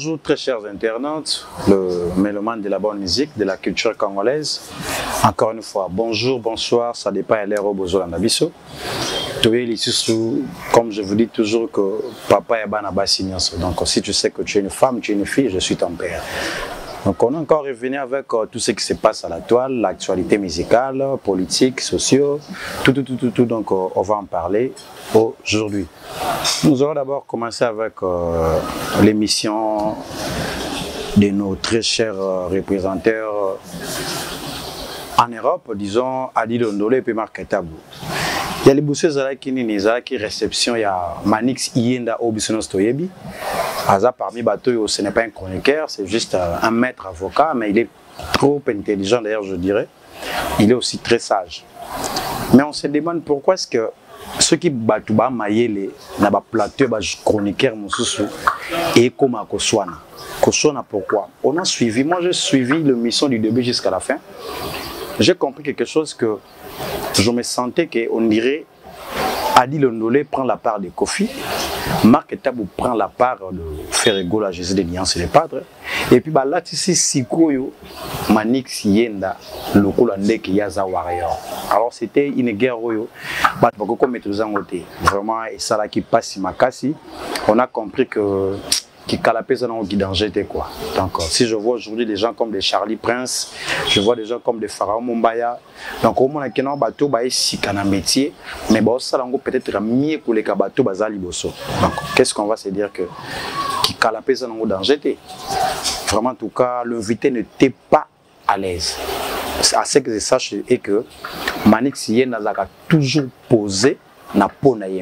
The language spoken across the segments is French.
Bonjour très chers internautes, le mélomane de la bonne musique, de la culture congolaise. Encore une fois, bonjour, bonsoir, ça dépend de l'heure au besoin d'Abisso. Comme je vous dis toujours que papa est banabassignon. Donc si tu sais que tu es une femme, tu es une fille, je suis ton père. Donc on est encore revenu avec tout ce qui se passe à la toile, l'actualité musicale, politique, sociaux, tout. Donc on va en parler aujourd'hui. Nous allons d'abord commencer avec l'émission de nos très chers représentants en Europe, disons Adi Londolo et puis Marc Tabou. Il y a les boussées qui réception, il y a Manix Yenda Obisonos Toyebi. Aza parmi Bateau, ce n'est pas un chroniqueur, c'est juste un maître avocat, mais il est trop intelligent d'ailleurs, je dirais. Il est aussi très sage. Mais on se demande pourquoi est-ce que ceux qui battent Mayele n'a pas plateau chroniqueur et comme Koswana. Koswana pourquoi? On a suivi, moi j'ai suivi l'émission du début jusqu'à la fin. J'ai compris quelque chose que je me sentais qu'on dirait Adi Londolé prend la part de Kofi, Marc Tabou prend la part de Ferrego, la Jésus des Liens et les Padres, et puis là, tu sais, Sikoyo, Manix Yenda, le Colandé qui Yaza Warrior. Alors c'était une guerre, vraiment, et ça là qui passe, Makasi, on a compris que qui calapé dans le danger quoi. Donc si je vois aujourd'hui des gens comme des Charlie Prince, je vois des gens comme des Pharaon Mumbaya. Donc au moins il y a un bateau si un métier, mais bon ça peut-être mieux que les bateaux bazali bosso. Donc qu'est-ce qu'on va se dire que qui calapé dans le danger. Vraiment en tout cas l'invité n'était pas à l'aise. À ce que je sache et que Manix Yenda a toujours posé.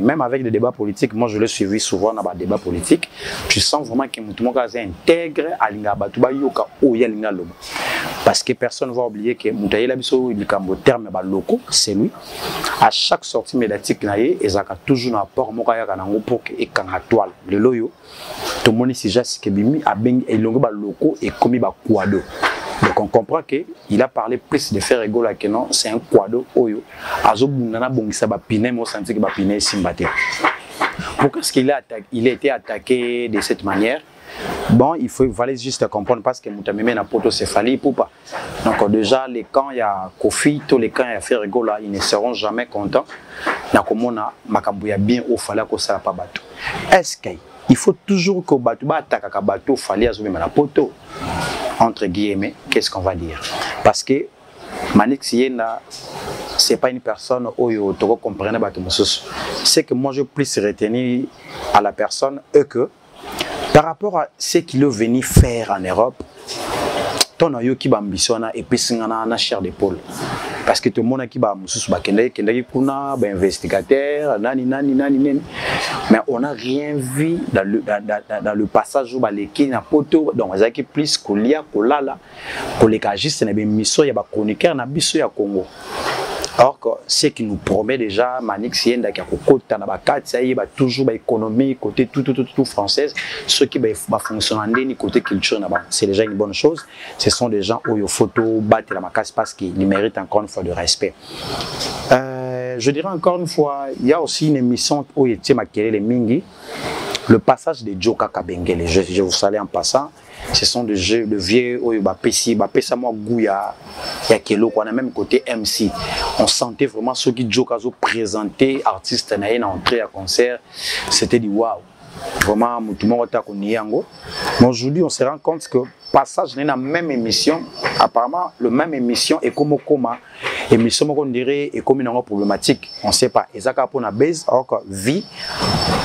Même avec des débats politiques, moi je l'ai suivi souvent dans les débats politiques, tu sens vraiment que tout le monde est intègre à l'ingabatuba yoka ou yalinga lobo. Parce que personne ne va oublier que Moutaye Labiso, il cambo terme locaux, c'est lui. À chaque sortie médiatique, il y a toujours un apport pour que et quand à toile, le loyo, tout le monde ici juste que bimi a ben et longo locaux et comme il va quado. Donc on comprend qu'il a parlé plus de faire rigoler que non, c'est un quado oyo. Azo bunana bongisa ba pine mo senti que ba pine simbate. Pourquoi est-ce qu'il a été attaqué de cette manière? Bon, il fallait juste comprendre parce que Moutameme n'a pas d'autocéphalie pour pas. Donc déjà les camps il y a Kofi, tous les camps il y a fait rigoler, ils ne seront jamais contents. Donc on a makabouya bien au fallait que ça pas bateau. Est-ce qu'il faut toujours que bateau attaque à bateau fallait azo même la poto? Entre guillemets, qu'est-ce qu'on va dire? Parce que Manix Yenda, ce n'est pas une personne où tu comprends. C'est que moi je plus retenir à la personne que par rapport à ce qu'il est venu faire en Europe, ton ayo qui ambitionna et puis na chair d'épaule. Parce que tout le monde qui va investigateur, mais on n'a rien vu dans le passage où les qui na poto donc ils qui plus kolia kolala kolekagiste na mission ya ba chroniqueur na biso ya Congo. Or ce qui nous promet déjà Manix Yenda qui a côté na ba kati ya toujours ba économie côté tout française, ceux qui va fonctionner ni côté culture na ba c'est déjà une bonne chose. Ce sont des gens où il faut battre la macasse parce qu'ils méritent encore une fois de respect. Je dirais encore une fois, il y a aussi une émission où il était maquillé les Mingi, le passage de Joka Kabengele. Je vous salue en passant. Ce sont des jeux de vieux où il y a moi Gouya, il y a Kelo, on a même côté MC. On sentait vraiment ceux qui Joka présenté artistes en entrée à concert, c'était du waouh. Vraiment, tout le monde est connu. Mais aujourd'hui, on se rend compte que passage dans la même émission, apparemment, la même émission est comme émission qu'on dirait est comme une problématique. On ne sait pas. Et ça, pour la base, alors que vie,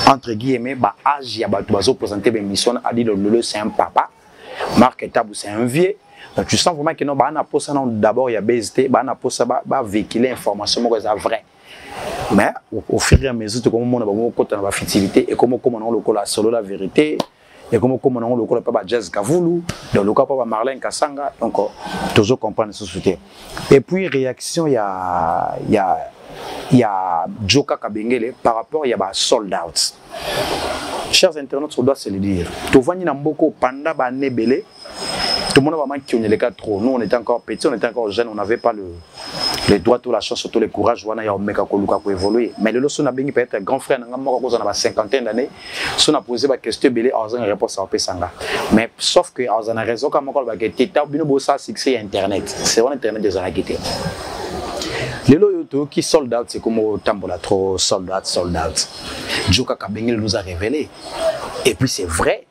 entre guillemets, âge, il y a des présenté une émission, Adi Londolé, c'est un papa, Marc Tabou, c'est un vieux. Donc tu sens vraiment que non, d'abord, il y a BST, il a véhiculer l'information, c'est vrai. Mais au fur et à mesure, comme on a côté la fertilité et comme on a la solo la vérité et comme on a le papa Jazz Kavoulou, donc le papa Marlène Kassanga, donc toujours comprendre ce soutien. Et puis réaction, il y a Joka Kabengele par rapport il y a sold out. Chers internautes, on doit se le dire. Tout le monde pendant l'année belé. Tout le monde a vraiment qui on est trop. Nous, on était encore petits, on était encore jeunes, on n'avait pas les droits, tout la chance, surtout le courage, il y a un mec qui a évolué. Mais le son a bien peut-être grand frère, on a 50 d'années, si on a posé la question, on a une réponse à Pesanga. Mais sauf que on a raison quand on a dit succès Internet. C'est vraiment Internet des années. Les loyautés qui sold out, c'est comme au Tambola trop sold out. Joka Kabengel nous a révélé. Et puis c'est vrai,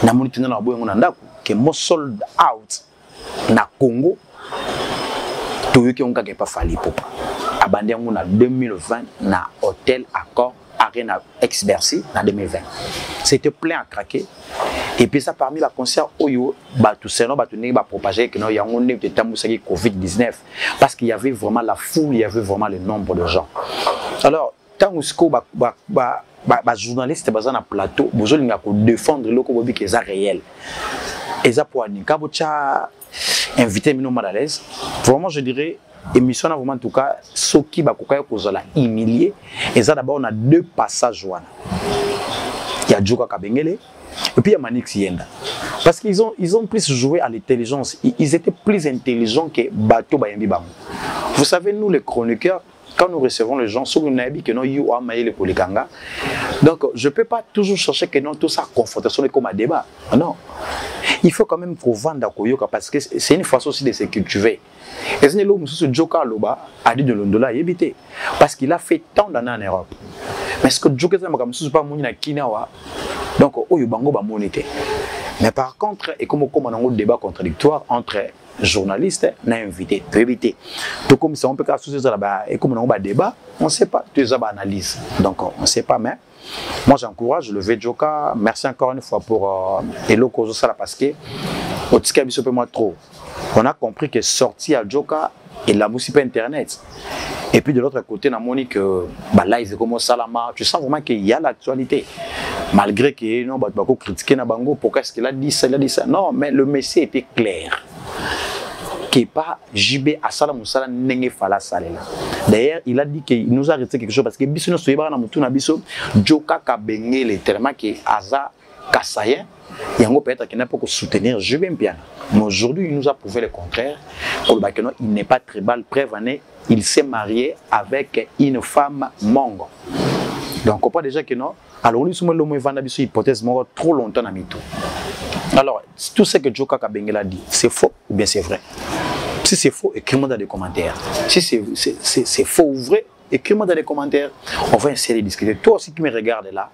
na monitena na boyo ngona que mo sold out na Congo. Toyoki on ka pas fali popa. Abandi ngona 2020 na hôtel Accor Arena ex-Bercy en 2020. C'était plein à craquer. Et puis ça parmi la concert Oyo, tout ça non propager que non il y a un Covid-19 parce qu'il y avait vraiment la foule, il y avait vraiment le nombre de gens. Alors tant que journaliste basé na plateau, besoin de défendre le cobobi qui est réel. Et ça pour ni kabocha invité mino mal à l'aise. Vraiment je dirais émission vraiment en tout cas ceux qui bakoka kozala humilié et ça d'abord on a deux passages wana. Il y a Joka Kabengele et puis il y a Manix Yenda. Parce qu'ils ont plus joué à l'intelligence. Ils étaient plus intelligents que Bato Bayambi Bamou. Vous savez, nous les chroniqueurs, quand nous recevons les gens, sur une habit que nous avons eu pour les Kanga. Donc, je ne peux pas toujours chercher que non, tout ça, confrontation comme un débat. Non. Il faut quand même pour vendre Koyoka parce que c'est une façon aussi de se cultiver. Et c'est l'homme sur ce Joka Loba a dit de l'Ondola et éviter. Parce qu'il a fait tant d'années en Europe. Mais ce que Joka c'est pas mon Kinawa. Donc, Oyobango ba monité. Mais par contre, et comme on a un débat contradictoire entre journalistes et invités, peut éviter. Tout comme ça, on peut associer ça là-bas et comme on a un débat, on ne sait pas, tu as une analyse. Donc, on ne sait pas, mais moi j'encourage le Joka. Merci encore une fois pour Hello Kozo Sala parce que au Tikabi moi trop. On a compris que sorti à Joka et la musique internet. Et puis de l'autre côté, on a montré que live comme Salama, tu sens vraiment qu'il y a l'actualité. Malgré que non, beaucoup critiquer Nabango, pourquoi est-ce qu'il a dit ça, Non, mais le message était clair. Qui pas JB à Salam Moussala n'engé fala salela. D'ailleurs, il a dit qu'il nous a arrêté quelque chose parce que Bissino Soyeba na mutu na biso Joka Kabengele tellement que Aza Kasayen et on peut-être qu'il n'a pas que soutenir JB Mpiana. Mais aujourd'hui, il nous a prouvé le contraire. Il n'est pas tribal, preuve il s'est marié avec une femme mongo. Donc on peut déjà que non. Alors on lui soumet l'homme vanda biso hypothèse trop longtemps na mitou. Alors tout ce que Joka Kabengele a dit, c'est faux ou bien c'est vrai? Si c'est faux, écris-moi dans les commentaires. Si c'est faux ou vrai, écris-moi dans les commentaires. On va essayer de discuter. Toi aussi qui me regardes là,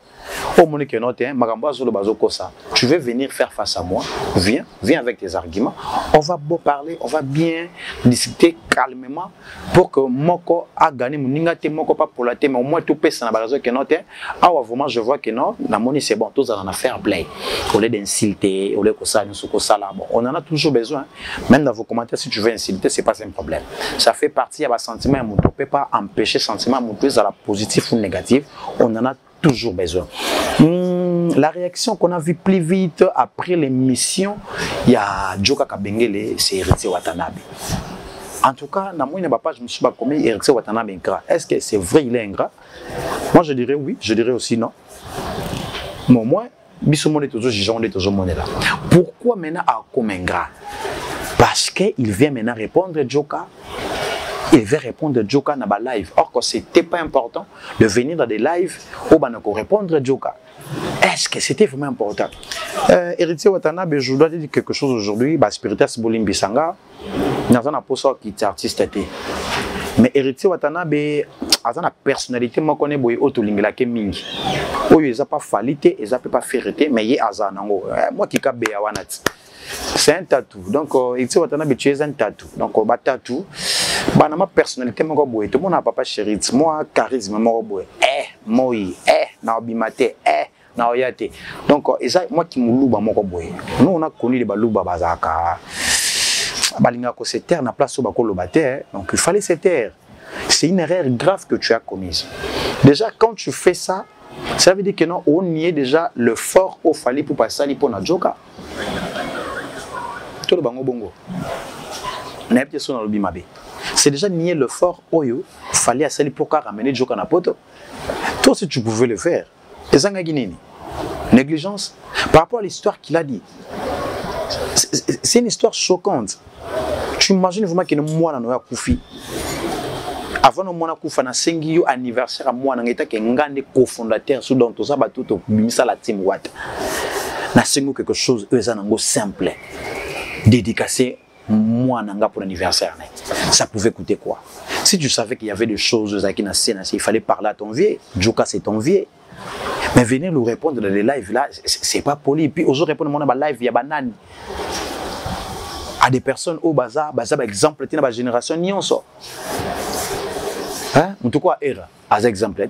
tu veux venir faire face à moi, viens avec tes arguments. On va beau parler, on va bien discuter calmement pour que Moko a gagné Moko pas pour la thème, mais au moins tout peut s'en avoir que non. Ah vraiment je vois que non, la monnaie c'est bon, tous en a faire play. Au lieu d'insulter, au lieu que ça, on en a toujours besoin. Même dans vos commentaires, si tu veux insulter, c'est pas un problème. Ça fait partie à sentiment, on ne peut pas empêcher sentiment à la positif ou négatif. On en a toujours besoin. La réaction qu'on a vue plus vite après l'émission, il y a Joka Kabengele, c'est Héritier Watanabe. En tout cas, dans mon page, je me suis pas commis Héritier Watanabe ingrat. Est-ce que c'est vrai il est ingrat? Moi je dirais oui, je dirais aussi non. Mais au moins, Bissomone est toujours jugeant, on est toujours monnaie là. Pourquoi maintenant à comme ingrat? Parce qu'il vient maintenant répondre Joka. Il veut répondre Joka dans la live. Or que c'était pas important de venir dans des lives où on répondre Joka. Est-ce que c'était vraiment important? Héritier Watanabe, je dois dire quelque chose aujourd'hui. Spiritas Bolim Bisanga, dans un apostle qui est artiste. Mais Héritier Watanabe, a une personnalité, moi connais boy autolingla ke mingi. Oyo ils a pas falité, ils a pas ferreté, mais il a nango. Moi qui ka be awanat. C'est un tatou. Donc Héritier Watanabe tu es un tatou. Donc ba tatou. Bah na ma personnalité moi boy. Tout le monde a papa chéri, moi charisme moi boy. Moi na obimate na oyate. Donc moi qui me louba moi boy. Nous on a connu les balouba bazaka. Balinga ko se taire na place où bako lobate. Donc il fallait se taire. C'est une erreur grave que tu as commise. Déjà, quand tu fais ça, ça veut dire que non, on y est déjà le fort au fallait pour passer à l'ipona Joka. Tout le bango bongo. C'est déjà nier le fort au fallait à Sali pour ramener Joka na poto. Toi aussi tu pouvais le faire. Et ça négligence par rapport à l'histoire qu'il a dit. C'est une histoire choquante. Tu imagines vraiment que moi, on a Koufi. Avant de mon coup, na sengi anniversaire à moi, n'engagé que ngande cofondateur sous dont tout ça, tout au bimisa la team Watt. Na sengi quelque chose, eux en simple, dédicacé moi nanga pour l'anniversaire. Ça pouvait coûter quoi? Si tu savais qu'il y avait des choses qui na scène, il fallait parler à ton vieux. Joka c'est ton vieux. Mais venir nous répondre dans les lives là, c'est pas poli. Puis aujourd'hui répondre mon live, il y a banane. À des personnes au bazar, par exemple, tu as une génération nyonso. Hein? Tu as era, as exemple.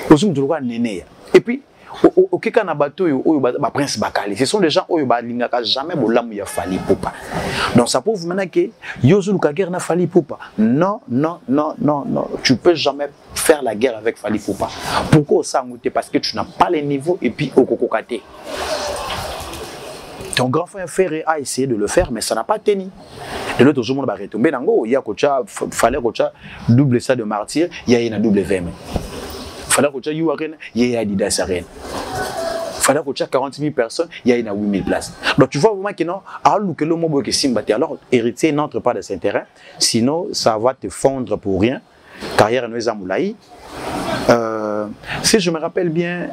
Aussi, tu as néné. Et puis, au Kika na bateau, au prince Bakali, ce sont des gens qui n'ont jamais fallu poupa. Donc ça prouve maintenant que Yozu Lukager n'a fallu poupa. Non, non, non, non, non. Tu peux jamais faire la guerre avec Fali Poupa. Pourquoi ça? Parce que tu n'as pas les niveaux et puis au Kokokate. Ton grand frère Ferré a essayé de le faire, mais ça n'a pas tenu. Et l'autre jour, on va retomber dans le il y a fallait double ça de martyr, il y a une double VM. Fallait que tu aies il y a Adidas Arena. Fallait que tu aies 40 000 personnes, il y a une 8 000 places. Donc tu vois vraiment que non, alors héritier n'entre pas dans cet intérêt, sinon ça va te fondre pour rien. Carrière nous Moulaï. Si je me rappelle bien,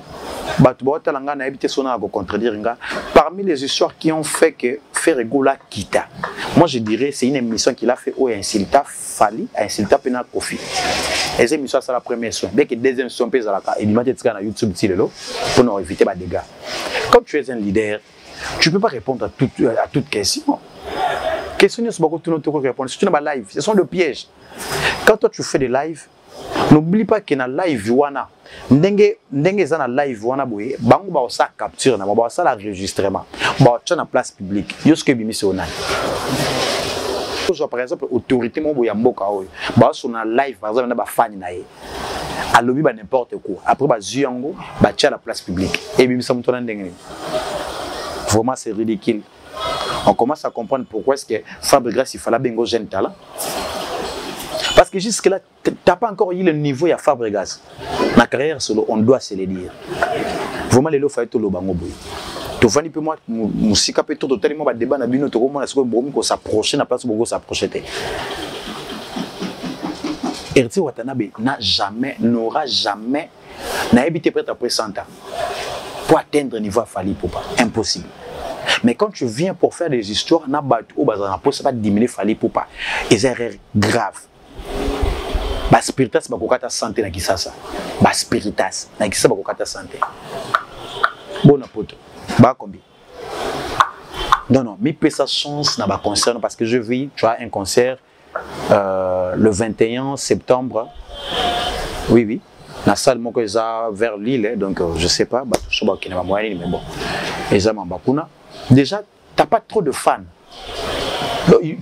parmi les histoires qui ont fait que Ferrego l'a quitté, moi je dirais c'est une émission qu'il a fait où Insilta Fali, Insilta Pena Kofi. Et cette émission c'est la première son. Dès que deuxième son pèse à la carte, il m'a dit sur YouTube pour nous éviter les dégâts. Comme tu es un leader, tu ne peux pas répondre à toute question. Question c'est beaucoup tout notre répondre. Si tu n'as pas live, ce sont des pièges. Quand toi tu fais des lives, n'oublie pas que dans live wana ndenge za na live wana boye bango ba sa capture na ba sa l'enregistrement ba tu na place publique yoske bimisi onani par exemple autorité mo boya mboka oyo ba so na live par exemple na ba fan na ye alobi ba n'importe quoi après ba zuyango ba tia la place publique et bimisa mutona ndenge vraiment c'est ridicule. On commence à comprendre pourquoi est-ce que Fabregas il fallait bengo jeune talent. Parce que jusque-là, tu n'as pas encore eu le niveau à Fabregas. Ma carrière solo, on doit se le dire. Vraiment, les lots font tout le bango. Tu vois, moi, musique peut tout totalement débat na bino to comment est-ce que bomi ko s'approcher na place beaucoup s'approcher. Erti Watanabe n'aura jamais été prêt après 100 ans pour atteindre le niveau à Fali Poupa. Impossible. Mais quand tu viens pour faire des histoires, na battu au bazar, ça va diminuer Fali Poupa. Et c'est erreur grave. Ba spiritas ba kokata santé na kisasa. Ba spiritas na kisasa ba kokata santé. Bon poto. Ba combien? Non, mais paie sa chance na ba concert parce que je vis, tu as un concert le 21 septembre. Oui. La salle Mokoza vers Lille, donc je sais pas, bah je sais pas qu'il y a moyen mais bon. Exactement Bakuna. Déjà, t'as pas trop de fans.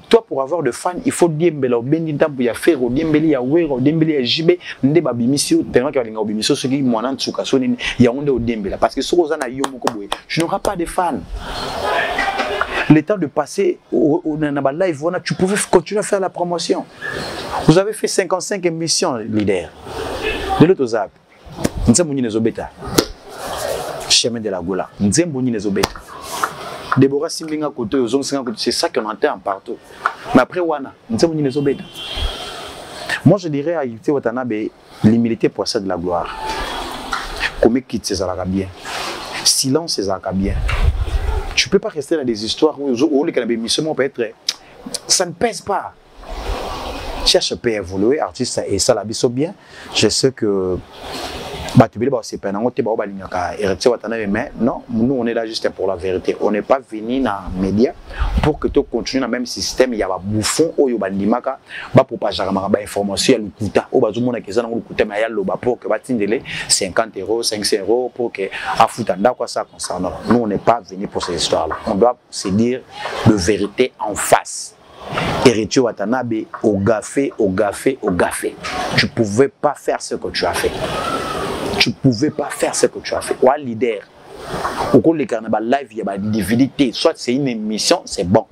Toi, pour avoir de fans, il faut Diembele, Bendinta, il y a Ferro, Diembele, il y a Wero, Diembele, il y a JB, Ndeba Bimisio, tellement qu'il y a Bimisio, ceux qui m'ont dit il y a Onde au Diembele. Parce que sur Ozana Yomokoboé, tu n'auras pas de fans. Le temps de passer au live, tu pouvais continuer à faire la promotion. Vous avez fait 55 émissions, leader. De l'autre zap, nous sommes venus les obéta. Chemin de la Gola, nous sommes venus les obéta. Déborah Simbinga côté, c'est ça qu'on entend partout. Mais après Wana, nous sommes venus les obéta. Moi je dirais à Yute Watanabe, l'humilité possède la gloire. Comme quitte ces bien. Silence ces bien. Tu ne peux pas rester dans des histoires où les cannabis peut être. Ça ne pèse pas. Cherche à évoluer, artiste et ça la bien. Je sais que c'est pas mais non, nous on est là juste pour la vérité. On n'est pas venu dans les médias pour que tu continues dans le même système. Il y a des bouffons qui ont pour pas gérer des informations. Il y a pour que 50 €, 500 € pour que ça concerne. Nous on n'est pas venu pour ces histoires-là. On doit se dire de vérité en face. Héritier Watanabe, au gaffé. Tu ne pouvais pas faire ce que tu as fait. Tu ne pouvais pas faire ce que tu as fait. Ou un leader. Au cours des carnavals live, il y a des dividités. Soit c'est une émission, c'est bon.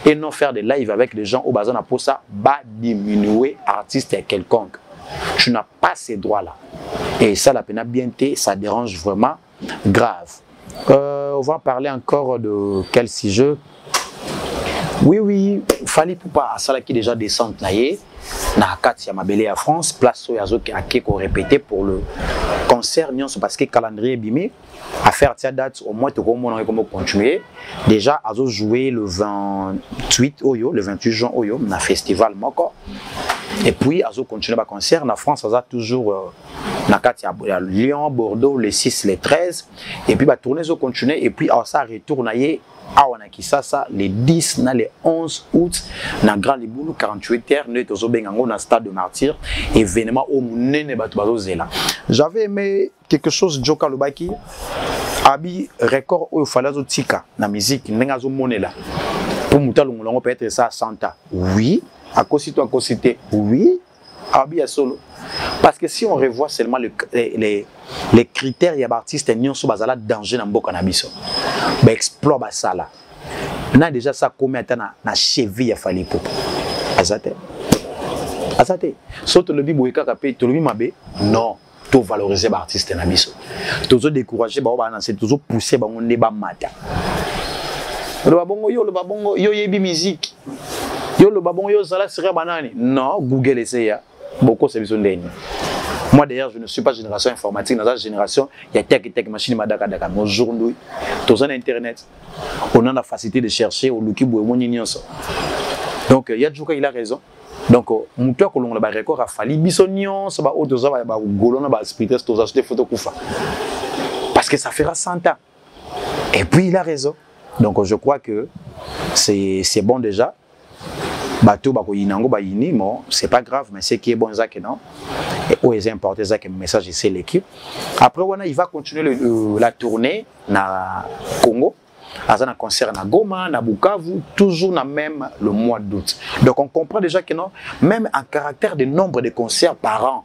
Et non faire des lives avec les gens au bazar pour ça, va diminuer artiste quelconque. Tu n'as pas ces droits-là. Et ça, la pénibilité, ça dérange vraiment grave. On va parler encore de quel sujet. Oui, Fali Poupa a ça qui déjà descente naïe na kati ya mabele à France place où yazo qui ko répéter pour le concert nyonso parce que calendrier bimé à faire cette date au moins tout on comment continuer déjà azo jouer le 28 oyo le 28 juin oyo na festival moko et puis azo continuer ba concert na France ça toujours na kati ya Lyon Bordeaux les 6 les 13 et puis ba tourner zo continuer et puis ça retourne naïe awana Kisasa les 10 na les 11 août na Grand Liboulou 48 heures ne tozo bengango na stade de Martyr événement au munene bato bazozela. J'avais aimé quelque chose Joka Lobaki abi record au falazo tika na musique ndenge zo monela pour mutalongo longo peut-être ça Santa oui à cosité oui abi ya solo parce que si on revoit seulement les critères il y a artistes nyonso bazala danger na mboka na biso ba explore ba sala na déjà ça comme atana na cheville ya Fally Ipupa azate so to le bi boyeka kapé to le bi mabe non to valoriser ba artiste na biso to décourager ba ba na c'est toujours pousser ba ngonde ba mata le babongo yo yebi musique yo le babongo yo sala sera banani non Google essaye beaucoup c'est besoin d'aider. Moi d'ailleurs je ne suis pas génération informatique, dans la génération il y a tech machine madaka daka mon journaux tous en internet on a la facilité de chercher au luki boemoni nyonso. Donc il y a Djouka il a raison. Donc muto ko longa ba record a Fally biso nyonso ba otoza ba golona ba spirites tous acheter photo kufa. Parce que ça fera 100 ans. Et puis il a raison. Donc je crois que c'est bon déjà. Bateau bako yinango ba yini bon c'est pas grave mais c'est qui est bon ça que non et où est important ça que message c'est l'équipe après il va continuer la tournée na Congo à un concert na Goma na Bukavu toujours na même le mois d'août donc on comprend déjà que non même en caractère de nombre de concerts par an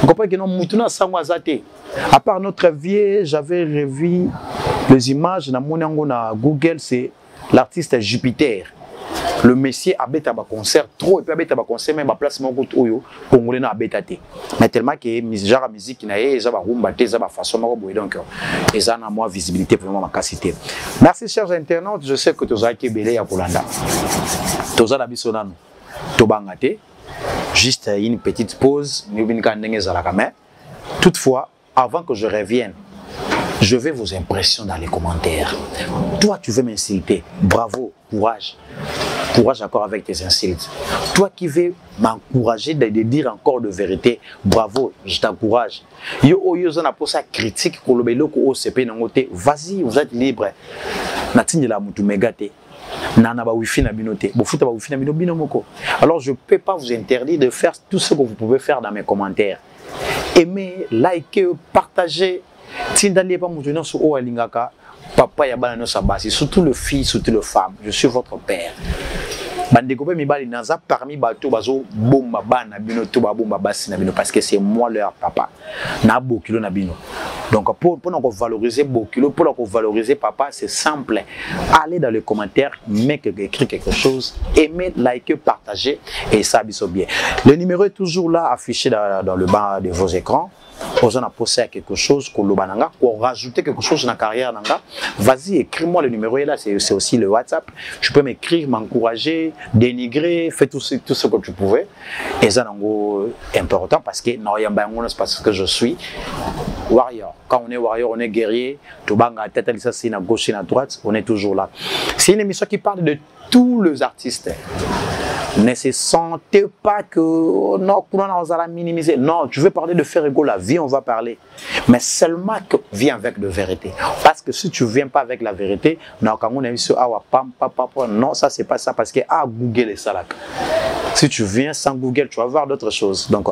on comprend que non mutuna sangwa zate à part notre vie j'avais revu les images na monango na Google c'est l'artiste Jupiter. Le Messie a bêta ba concert trop et puis a bêta ba concert même ba place moko oyo congolais na bêta té mais tellement que genre musique na ye za ba rumba té za ba façon moko boy donc et ça na moi visibilité vraiment ma capacité. Merci chers internautes, je sais que tu as été belé ya Kolanda. Toza la biso nanu. To bangaté juste une petite pause ni binka ndenge za la caméra. Toutefois, avant que je revienne je vais vos impressions dans les commentaires. Toi, tu veux m'insulter. Bravo, courage. Courage encore avec tes insultes. Toi qui veux m'encourager de dire encore de vérité, bravo, je t'encourage. Critique, vas-y, vous êtes libre. Alors je ne peux pas vous interdire de faire tout ce que vous pouvez faire dans mes commentaires. Aimez, likez, partagez. Tindali pas moutouna sur o alingaka papa ya bana no sabasi surtout le fils surtout le femme je suis votre père bande ko pe mi bali naza parmi bato bazo bomba bana bino to ba bomba basi na bino parce que c'est moi leur papa na bokilo na bino donc pour nous valoriser bokilo pour nous valoriser papa c'est simple allez dans les commentaires écrire quelque chose aimer liker partager et ça biso bien le numéro est toujours là affiché dans le bas de vos écrans. On a posé quelque chose, qu'on rajouter quelque chose dans la carrière, vas-y, écris-moi le numéro est là, c'est aussi le WhatsApp. Tu peux m'écrire, m'encourager, dénigrer, fais tout ce que tu pouvais. Et ça c'est important parce que c'est parce que je suis warrior. Quand on est warrior, on est guerrier. Tout banga tête à gauche et à droite, on est toujours là. C'est une émission qui parle de tous les artistes. Ne se sentez pas que non, on va minimiser. Non, tu veux parler de faire égaux la vie, on va parler. Mais seulement que viens avec de vérité. Parce que si tu ne viens pas avec la vérité, non, quand on a vu ce non, ça c'est pas ça. Parce que Google est ça là. Si tu viens sans Google, tu vas voir d'autres choses. Donc,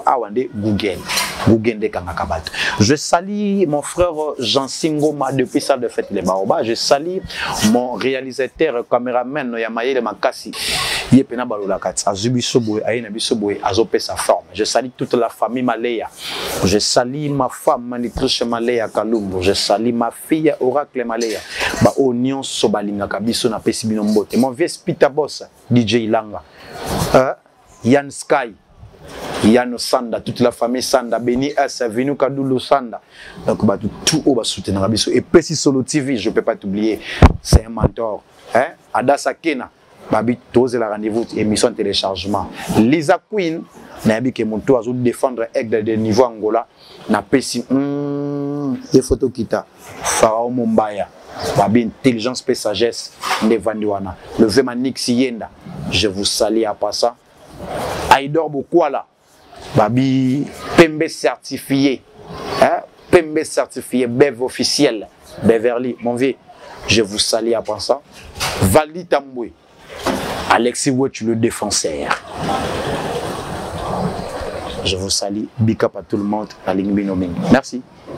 Google. Google de Kangakabat. Je salue mon frère Jean Singoma depuis salle de fête les Baobas. Je salue mon réalisateur, caméraman, Yamaye le Makasi. Yepena Balolakats, Azubisoboe, Ainabisoboe, Azope sa forme. Je salue toute la famille Malaya. Je salue ma femme, Manitriche Malaya Kalumbo. Je salue ma fille, Oracle Malaya. Ba Onion Sobalinga Kabiso na Pesibinombote. Mon vieux Spita Boss, DJ Ilanga. Yann Sky. Yano Sanda, toute la famille Sanda, Beni S, Venu Kadoulou Sanda. Donc, tout au bas soutenir Abiso. Et Pessi Solo TV, je ne peux pas t'oublier. C'est un mentor. Adasa Kena. babi tose la rendez-vous émission téléchargement Lisa Queen na bi ke monto azo défendre aigle de niveau Angola na pesi des photos kita Pharaon Mombaya babi intelligence et sagesse de Vandiwana le vraiment Nix Yenda je vous salue à pas ça Aïdor Bokwala babi Pembe certifié hein Pembe certifié Bev officiel Beverly mon vieux je vous salue à pas ça Vali Tamboué Alexis Wetch le défenseur. Je vous salue. Big up à tout le monde. La ligne Binoming. Merci.